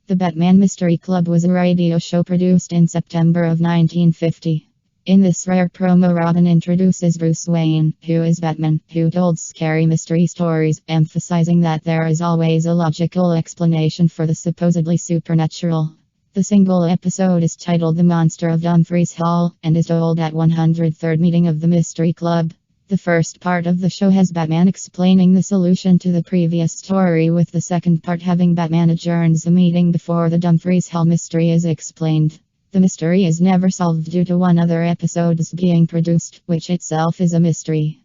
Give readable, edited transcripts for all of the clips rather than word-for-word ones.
The Batman Mystery Club was a radio show produced in September of 1950. In this rare promo, Robin introduces Bruce Wayne, who is Batman, who told scary mystery stories, emphasizing that there is always a logical explanation for the supposedly supernatural. The single episode is titled The Monster of Dumfries Hall, and is told at 103rd meeting of the Mystery Club. The first part of the show has Batman explaining the solution to the previous story, with the second part having Batman adjourns the meeting before the Dumfries Hall mystery is explained. The mystery is never solved due to one other episode being produced, which itself is a mystery.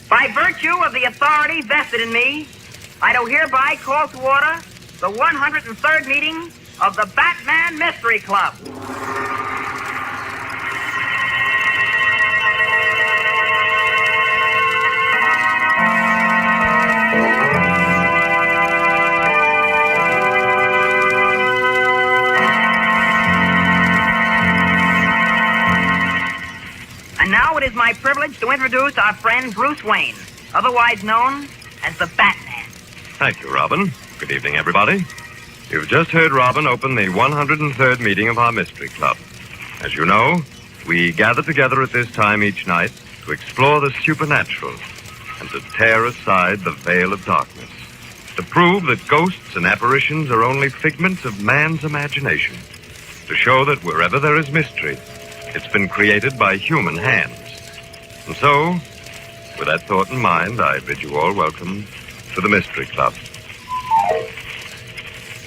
By virtue of the authority vested in me, I do hereby call to order the 103rd meeting of the Batman Mystery Club. And now it is my privilege to introduce our friend Bruce Wayne, otherwise known as the Batman. Thank you, Robin. Good evening, everybody. You've just heard Robin open the 103rd meeting of our Mystery Club. As you know, we gather together at this time each night to explore the supernatural and to tear aside the veil of darkness, to prove that ghosts and apparitions are only figments of man's imagination, to show that wherever there is mystery, it's been created by human hands. And so, with that thought in mind, I bid you all welcome to the Mystery Club.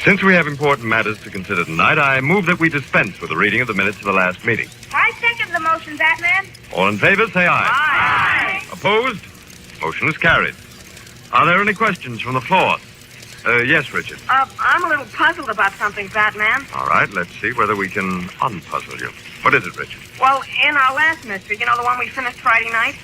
Since we have important matters to consider tonight, I move that we dispense with the reading of the minutes of the last meeting. I second the motion, Batman. All in favor, say aye. Aye. Opposed? Motion is carried. Are there any questions from the floor? Yes, Richard. I'm a little puzzled about something, Batman. All right, let's see whether we can unpuzzle you. What is it, Richard? Well, in our last mystery, you know, the one we finished Friday night,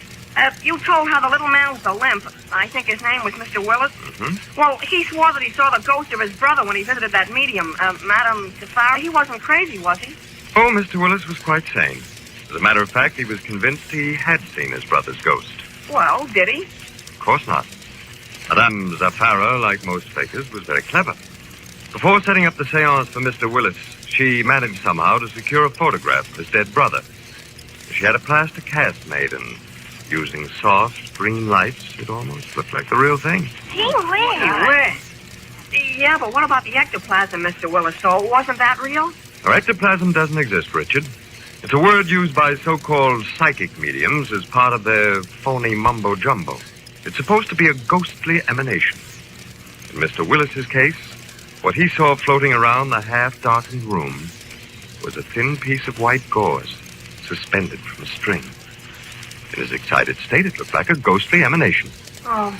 you told how the little man with the limp, I think his name was Mr. Willis. Mm-hmm. Well, he swore that he saw the ghost of his brother when he visited that medium, Madame Safari. He wasn't crazy, was he? Oh, Mr. Willis was quite sane. As a matter of fact, he was convinced he had seen his brother's ghost. Well, did he? Of course not. Madame Zafara, like most fakers, was very clever. Before setting up the seance for Mr. Willis, she managed somehow to secure a photograph of his dead brother. She had a plaster cast made, and using soft green lights, it almost looked like the real thing. Gee whiz. Yeah, but what about the ectoplasm, Mr. Willis? So wasn't that real? Now, ectoplasm doesn't exist, Richard. It's a word used by so-called psychic mediums as part of their phony mumbo-jumbo. It's supposed to be a ghostly emanation. In Mr. Willis's case, what he saw floating around the half-darkened room was a thin piece of white gauze suspended from a string. In his excited state, it looked like a ghostly emanation. Oh,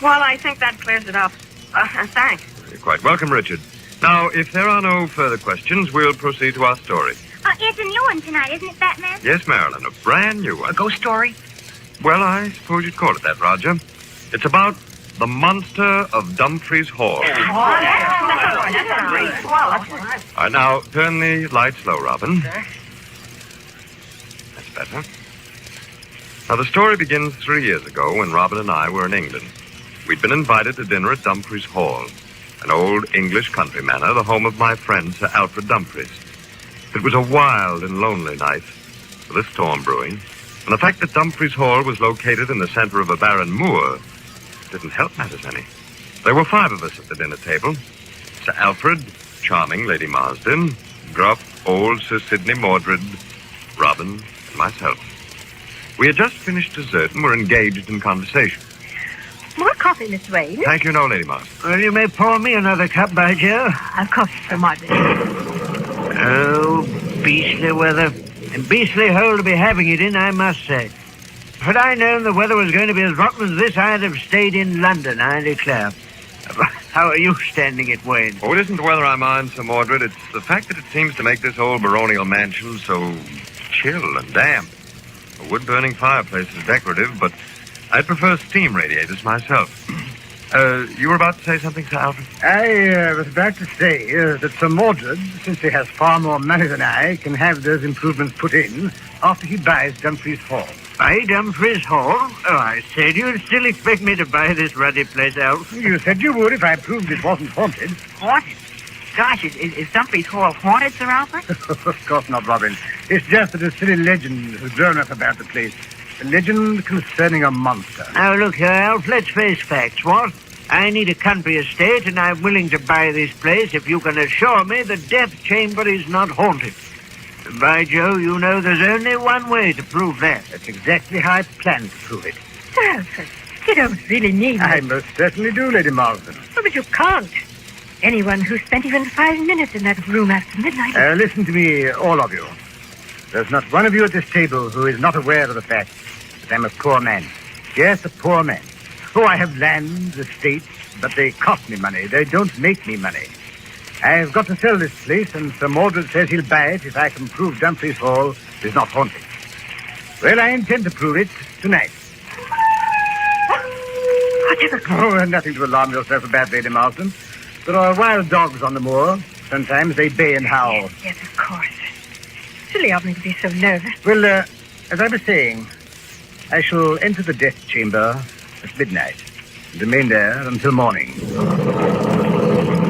well, I think that clears it up. Thanks. You're quite welcome, Richard. Now, if there are no further questions, we'll proceed to our story. It's a new one tonight, isn't it, Batman? Yes, Marilyn, a brand new one. A ghost story? Well, I suppose you'd call it that, Roger. It's about the Monster of Dumfries Hall. Oh, that's great. Well, All right, now, turn the lights low, Robin. Okay. That's better. Now, the story begins 3 years ago when Robin and I were in England. We'd been invited to dinner at Dumfries Hall, an old English country manor, the home of my friend, Sir Alfred Dumfries. It was a wild and lonely night, with a storm brewing, and the fact that Dumfries Hall was located in the center of a barren moor didn't help matters any. There were 5 of us at the dinner table. Sir Alfred, charming Lady Marsden, gruff old Sir Sidney Mordred, Robin, and myself. We had just finished dessert and were engaged in conversation. More coffee, Miss Wayne. Thank you, no, Lady Marsden. Well, you may pour me another cup, by Joe. Of course, Sir Mordred. Oh, beastly weather. And beastly hole to be having it in, I must say. Had I known the weather was going to be as rotten as this, I'd have stayed in London, I declare. How are you standing it, Wayne? Oh, it isn't the weather I mind, Sir Mordred. It's the fact that it seems to make this old baronial mansion so chill and damp. A wood-burning fireplace is decorative, but I'd prefer steam radiators myself. You were about to say something, Sir Alfred? I was about to say that Sir Mordred, since he has far more money than I, can have those improvements put in after he buys Dumfries Hall. Buy Dumfries Hall? Oh, I said, you still expect me to buy this ruddy place, Alf? You said you would if I proved it wasn't haunted. Haunted? Gosh, is Dumfries Hall haunted, Sir Alfred? Of course not, Robin. It's just that a silly legend has grown up about the place. A legend concerning a monster. Now, look here, Alf, let's face facts, what? I need a country estate, and I'm willing to buy this place if you can assure me the death chamber is not haunted. By Joe, you know there's only one way to prove that. That's exactly how I plan to prove it. Sir Alfred, you don't really need I me. most certainly do, Lady Marsden. Oh, but you can't. Anyone who spent even 5 minutes in that room after midnight... Listen to me, all of you. There's not one of you at this table who is not aware of the fact that I'm a poor man. Yes, a poor man. Oh, I have lands, estates, but they cost me money. They don't make me money. I've got to sell this place, and Sir Mordred says he'll buy it if I can prove Dumfries Hall is not haunted. Well, I intend to prove it tonight. Oh, nothing to alarm yourself about, Lady Marsden. There are wild dogs on the moor. Sometimes they bay and howl. Yes, of course. Silly of me to be so nervous. Well, as I was saying, I shall enter the death chamber at midnight and remain there until morning.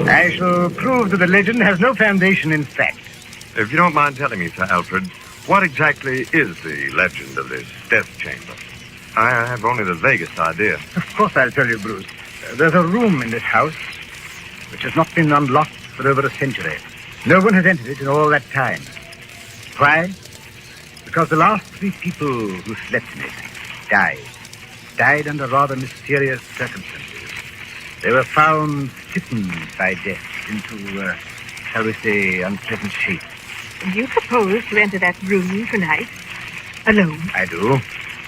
I shall prove that the legend has no foundation in fact. If you don't mind telling me, Sir Alfred, what exactly is the legend of this death chamber? I have only the vaguest idea. Of course I'll tell you, Bruce. There's a room in this house which has not been unlocked for over a century. No one has entered it in all that time. Why? Because the last 3 people who slept in it died under rather mysterious circumstances. They were found sickened by death into, shall we say, unpleasant shape. And you propose to enter that room tonight, alone? I do.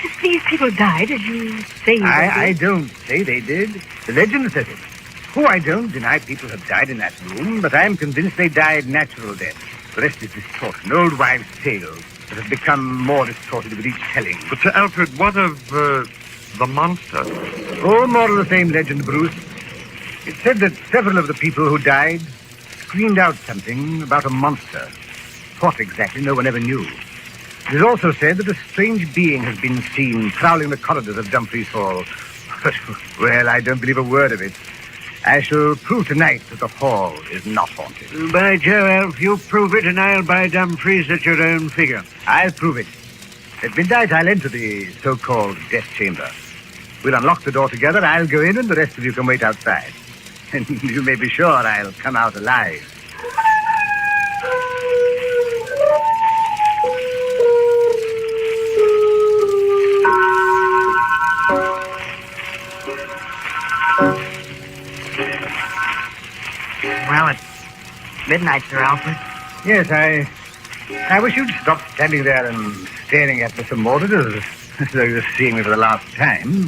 If these people died, as you say they I did. don't say they did. The legend says it. Oh, I don't deny people have died in that room, but I'm convinced they died natural death. The rest is distortion, old wives' tales that have become more distorted with each telling. But, Sir Alfred, what of the monster? Oh, more of the same legend, Bruce. It said that several of the people who died screamed out something about a monster. What exactly, no one ever knew. It is also said that a strange being has been seen prowling the corridors of Dumfries Hall. But, well, I don't believe a word of it. I shall prove tonight that the hall is not haunted. By Joe, Alf, you prove it, and I'll buy Dumfries at your own figure. I'll prove it. At midnight, I'll enter the so-called death chamber. We'll unlock the door together, I'll go in, and the rest of you can wait outside. And you may be sure I'll come out alive. Well, it's midnight, Sir Alfred. Yes, I wish you'd stop standing there and staring at me so Mordred as though you were seeing me for the last time.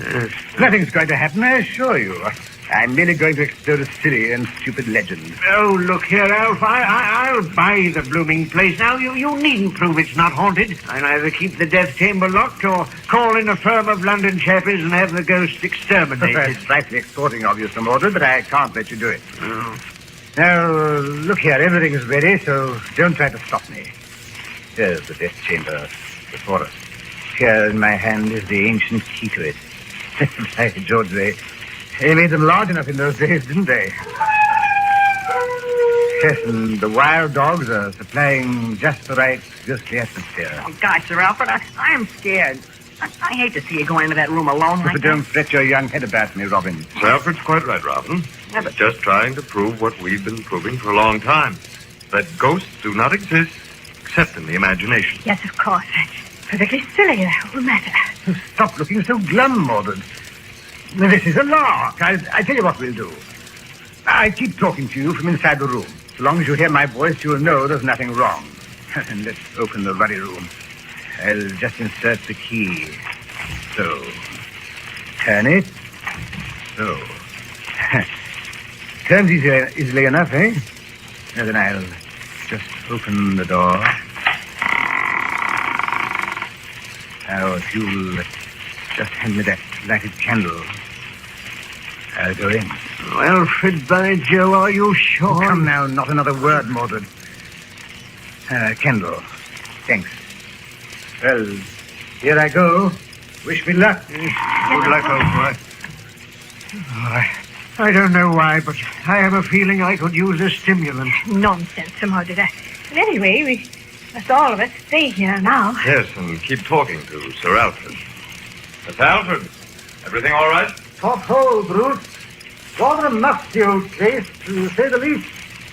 Nothing's going to happen, I assure you. I'm merely going to explode a silly and stupid legend. Oh, look here, Alf. I'll buy the blooming place. Now, you needn't prove it's not haunted. I'll either keep the death chamber locked or call in a firm of London chappies and have the ghost exterminated. It's slightly extorting of you, Sir Mordred, but I can't let you do it. Oh. Now, look here, everything is ready, so don't try to stop me. Here's the death chamber before us. Here in my hand is the ancient key to it. By George, they made them large enough in those days, didn't they? Yes, and the wild dogs are supplying just the right ghostly atmosphere. Oh, gosh, Sir Alfred, I'm scared. I hate to see you going into that room alone like But that. don't fret your young head about me, Robin. Sir Alfred's quite right, Robin. Yeah, but- Just trying to prove what we've been proving for a long time. That ghosts do not exist except in the imagination. Yes, of course. Perfectly silly, the whole matter. Stop looking so glum, Mordred. This is a lark. I tell you what we'll do. I keep talking to you from inside the room. So long as you hear my voice, you'll know there's nothing wrong. And let's open the ruddy room. I'll just insert the key. So. Turn it. So. Turns easily enough, eh? Now then I'll just open the door. Now, if you'll just hand me that lighted candle, I'll go in. Alfred, by Joe, are you sure? Oh, come now, not another word, Mordred. Candle. Thanks. Well, Here I go. Wish me luck. Good luck, old boy. I don't know why, but I have a feeling I could use a stimulant. Nonsense, Samardita. But anyway, we must all of us stay here now. Yes, and keep talking to Sir Alfred. Mr. Alfred, everything all right? Top hole, Bruce. Rather a musty old place, to say the least.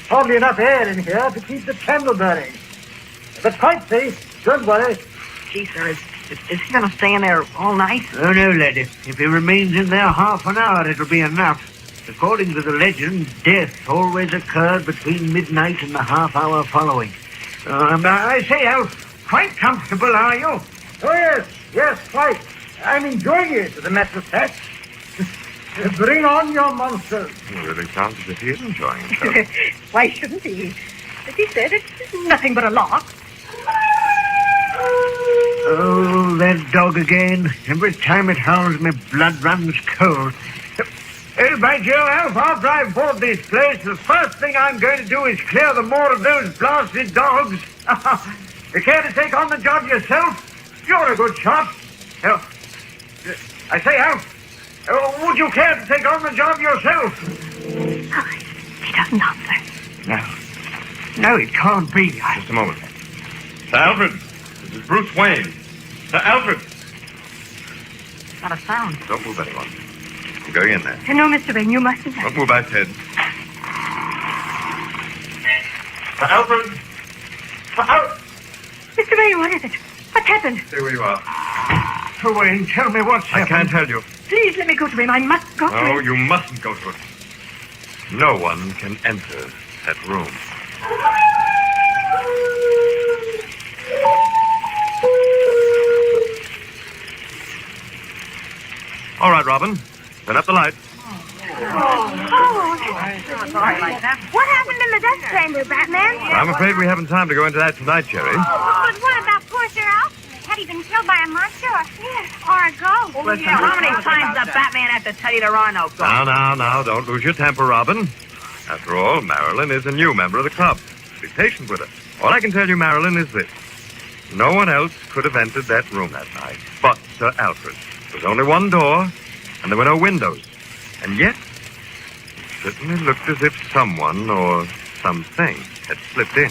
Hardly enough air in here to keep the candle burning. But quite safe. Don't worry. Gee, sir, is he going to stay in there all night? Oh, no, lad. If he remains in there half an hour, it'll be enough. According to the legend, death always occurred between midnight and the half hour following. I say, Alf, quite comfortable, are you? Oh, yes, quite. I'm enjoying it, as a matter of fact. Bring on your monsters. It really sounds as if he is enjoying himself. Why shouldn't he? As he said, it's nothing but a lark. Oh, that dog again. Every time it howls, my blood runs cold. Oh, by Joe, Alf, after I've bought this place, the first thing I'm going to do is clear the moor of those blasted dogs. You care to take on the job yourself? You're a good shot. I say, Alf, would you care to take on the job yourself? Oh, he doesn't answer. No, it can't be. Just a moment. Sir Alfred, this is Bruce Wayne. Sir Alfred. Not a sound. Don't move anyone. I'm going in there. No, Mr. Wayne, you mustn't. Don't move back, Ted. Sir Alfred. Sir Alfred. Mr. Wayne, what is it? What's happened? Stay where you are. Sir Wayne, tell me what's I happened. can't tell you. Please let me go to him. I must go to No, him. you mustn't go to it. No one can enter that room. All right, Robin. Turn up the light. Sorry like that. What happened in the death chamber, Batman? I'm afraid we haven't time to go into that tonight, Jerry. But what about poor Sir Alfred? Had he been killed by a monster or a ghost? Listen, how many times does Batman have to tell you there are no ghosts? Now, don't lose your temper, Robin. After all, Marilyn is a new member of the club. Be patient with her. All I can tell you, Marilyn, is this. No one else could have entered that room that night but Sir Alfred. There was only one door, and there were no windows. And yet, it certainly looked as if someone or something had slipped in.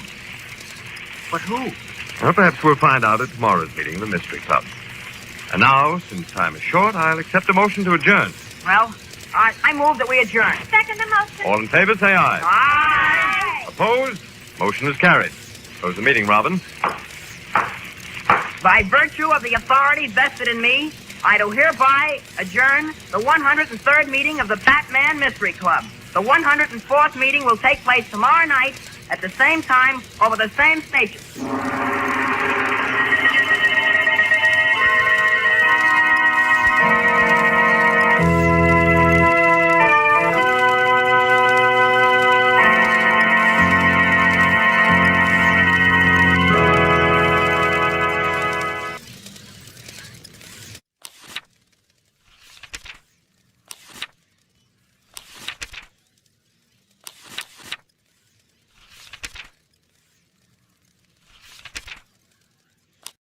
But who? Well, perhaps we'll find out at tomorrow's meeting of the Mystery Club. And now, since time is short, I'll accept a motion to adjourn. Well, I move that we adjourn. Second the motion. All in favor, say aye. Aye. Opposed? Motion is carried. Close the meeting, Robin. By virtue of the authority vested in me, I do hereby adjourn the 103rd meeting of the Batman Mystery Club. The 104th meeting will take place tomorrow night at the same time over the same station.